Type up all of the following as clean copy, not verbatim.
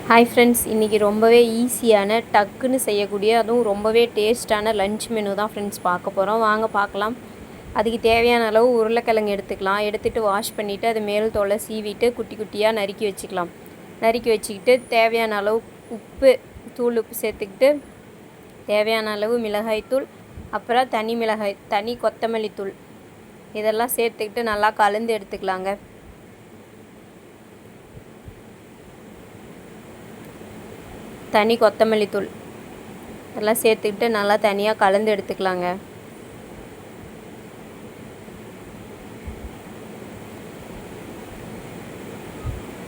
Hi friends, இன்றைக்கி ரொம்பவே ஈஸியான டக்குன்னு செய்யக்கூடிய அதுவும் ரொம்பவே டேஸ்ட்டான லன்ச் மெனு தான் ஃப்ரெண்ட்ஸ் பார்க்க போகிறோம். வாங்க பார்க்கலாம். அதுக்கு தேவையான அளவு உருளைக்கிழங்கு எடுத்துக்கலாம். எடுத்துகிட்டு வாஷ் பண்ணிவிட்டு அது மேல் தோலை சீவிட்டு குட்டி குட்டியாக நறுக்கி வச்சுக்கலாம். நறுக்கி வச்சுக்கிட்டு தேவையான அளவு உப்பு, தூள் உப்பு சேர்த்துக்கிட்டு தேவையான அளவு மிளகாய்த்தூள், அப்புறம் தனி கொத்தமல்லி தூள் இதெல்லாம் சேர்த்துக்கிட்டு நல்லா கலந்து எடுத்துக்கலாங்க. தனி கொத்தமல்லி தூள் எல்லாம் சேர்த்துக்கிட்டு நல்லா தனியாக கலந்து எடுத்துக்கலாங்க.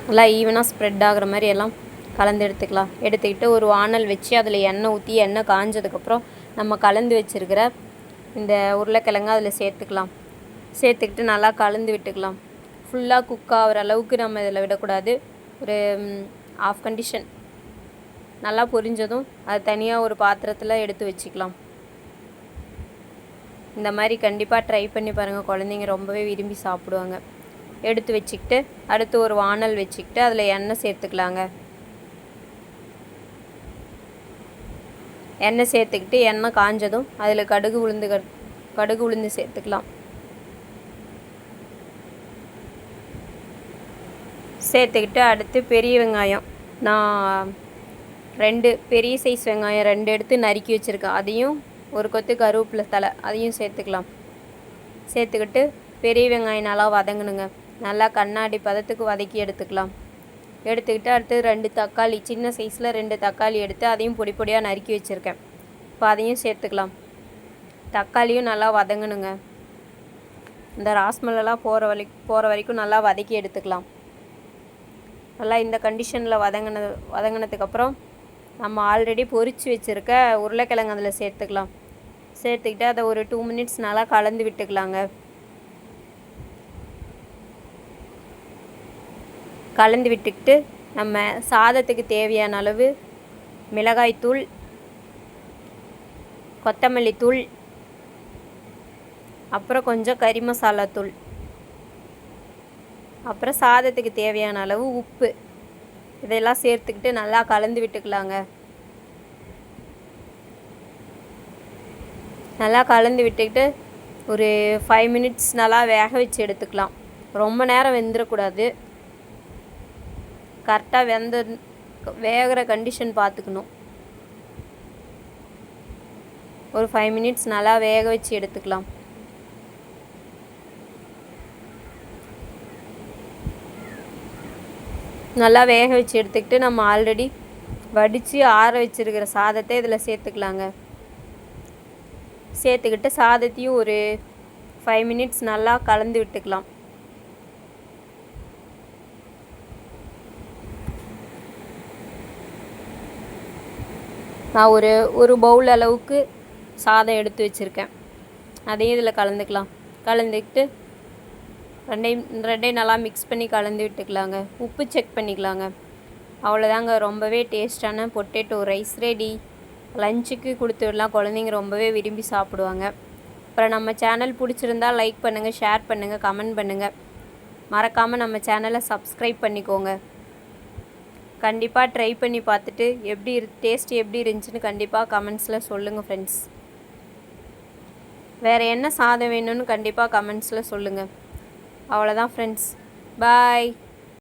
நல்லா ஈவனாக ஸ்ப்ரெட் ஆகிற மாதிரி எல்லாம் கலந்து எடுத்துக்கலாம். எடுத்துக்கிட்டு ஒரு வானல் வச்சு அதில் எண்ணெய் ஊற்றி எண்ணெய் காஞ்சதுக்கப்புறம் நம்ம கலந்து வச்சுருக்கிற இந்த உருளைக்கிழங்கு அதில் சேர்த்துக்கலாம். சேர்த்துக்கிட்டு நல்லா கலந்து விட்டுக்கலாம். ஃபுல்லாக குக் ஆகிற அளவுக்கு நம்ம இதில் விடக்கூடாது. ஒரு ஆஃப் கண்டிஷன் நல்லா பொரிஞ்சதும் அது தனியாக ஒரு பாத்திரத்தில் எடுத்து வச்சுக்கலாம். இந்த மாதிரி கண்டிப்பாக ட்ரை பண்ணி பாருங்கள். குழந்தைங்க ரொம்பவே விரும்பி சாப்பிடுவாங்க. எடுத்து வச்சுக்கிட்டு அடுத்து ஒரு வானல் வச்சுக்கிட்டு அதில் எண்ணெய் சேர்த்துக்கலாங்க. எண்ணெய் சேர்த்துக்கிட்டு எண்ணெய் காஞ்சதும் அதில் கடுகு உளுந்து சேர்த்துக்கலாம். சேர்த்துக்கிட்டு அடுத்து பெரிய வெங்காயம், நான் 2 பெரிய சைஸ் வெங்காயம் 2 எடுத்து நறுக்கி வச்சுருக்கேன். அதையும் ஒரு கொத்து கருவேப்பிலை தழை அதையும் சேர்த்துக்கலாம். சேர்த்துக்கிட்டு பெரிய வெங்காயம் நல்லா வதங்கணுங்க. நல்லா கண்ணாடி பதத்துக்கு வதக்கி எடுத்துக்கலாம். எடுத்துக்கிட்டு அடுத்து 2 தக்காளி, சின்ன சைஸில் 2 தக்காளி எடுத்து அதையும் பொடி பொடியாக நறுக்கி வச்சுருக்கேன். இப்போ அதையும் சேர்த்துக்கலாம். தக்காளியும் நல்லா வதங்கணுங்க. இந்த ராஸ்மலெல்லாம் போகிற வரைக்கும் நல்லா வதக்கி எடுத்துக்கலாம். நல்லா இந்த கண்டிஷனில் வதங்கினதுக்கப்புறம் நம்ம ஆல்ரெடி பொரித்து வச்சுருக்க உருளைக்கிழங்கு அதில் சேர்த்துக்கலாம். சேர்த்துக்கிட்டு அதை ஒரு 2 மினிட்ஸ் நல்லா கலந்து விட்டுக்கலாங்க. கலந்து விட்டுக்கிட்டு நம்ம சாதத்துக்கு தேவையான அளவு மிளகாய்த்தூள், கொத்தமல்லி தூள், அப்புறம் கொஞ்சம் கறி மசாலா தூள், அப்புறம் சாதத்துக்கு தேவையான அளவு உப்பு இதெல்லாம் சேர்த்துக்கிட்டு நல்லா கலந்து விட்டுக்கலாங்க. நல்லா கலந்து விட்டுக்கிட்டு ஒரு 5 மினிட்ஸ் நல்லா வேக வச்சு எடுத்துக்கலாம். ரொம்ப நேரம் வெந்துடக்கூடாது. கரெக்டாக வேகிற கண்டிஷன் பார்த்துக்கணும். ஒரு 5 மினிட்ஸ் நல்லா வேக வச்சு எடுத்துக்கலாம். நல்லா வேக வச்சு எடுத்துக்கிட்டு நம்ம ஆல்ரெடி வடித்து ஆற வச்சுருக்கிற சாதத்தை இதில் சேர்த்துக்கலாங்க. சேர்த்துக்கிட்டு சாதத்தையும் ஒரு 5 மினிட்ஸ் நல்லா கலந்து விட்டுக்கலாம். நான் ஒரு பவுல் அளவுக்கு சாதம் எடுத்து வச்சுருக்கேன். அதையும் இதில் கலந்துக்கலாம். கலந்துக்கிட்டு ரெண்டையும் நல்லா மிக்ஸ் பண்ணி கலந்து விட்டுக்கலாங்க. உப்பு செக் பண்ணிக்கலாங்க. அவ்வளோதாங்க. ரொம்பவே டேஸ்டான பொட்டேட்டோ ரைஸ் ரெடி. லஞ்சுக்கு கொடுத்து விடலாம். குழந்தைங்க ரொம்பவே விரும்பி சாப்பிடுவாங்க. அப்புறம் நம்ம சேனல் பிடிச்சிருந்தால் லைக் பண்ணுங்கள், ஷேர் பண்ணுங்கள், கமெண்ட் பண்ணுங்கள். மறக்காமல் நம்ம சேனலை சப்ஸ்கிரைப் பண்ணிக்கோங்க. கண்டிப்பாக ட்ரை பண்ணி பார்த்துட்டு டேஸ்ட் எப்படி இருந்துச்சுன்னு கண்டிப்பாக கமெண்ட்ஸில் சொல்லுங்கள் ஃப்ரெண்ட்ஸ். வேறு என்ன சாதம் வேணும்னு கண்டிப்பாக கமெண்ட்ஸில் சொல்லுங்கள். அவ்வளோதான் ஃப்ரெண்ட்ஸ். பாய்.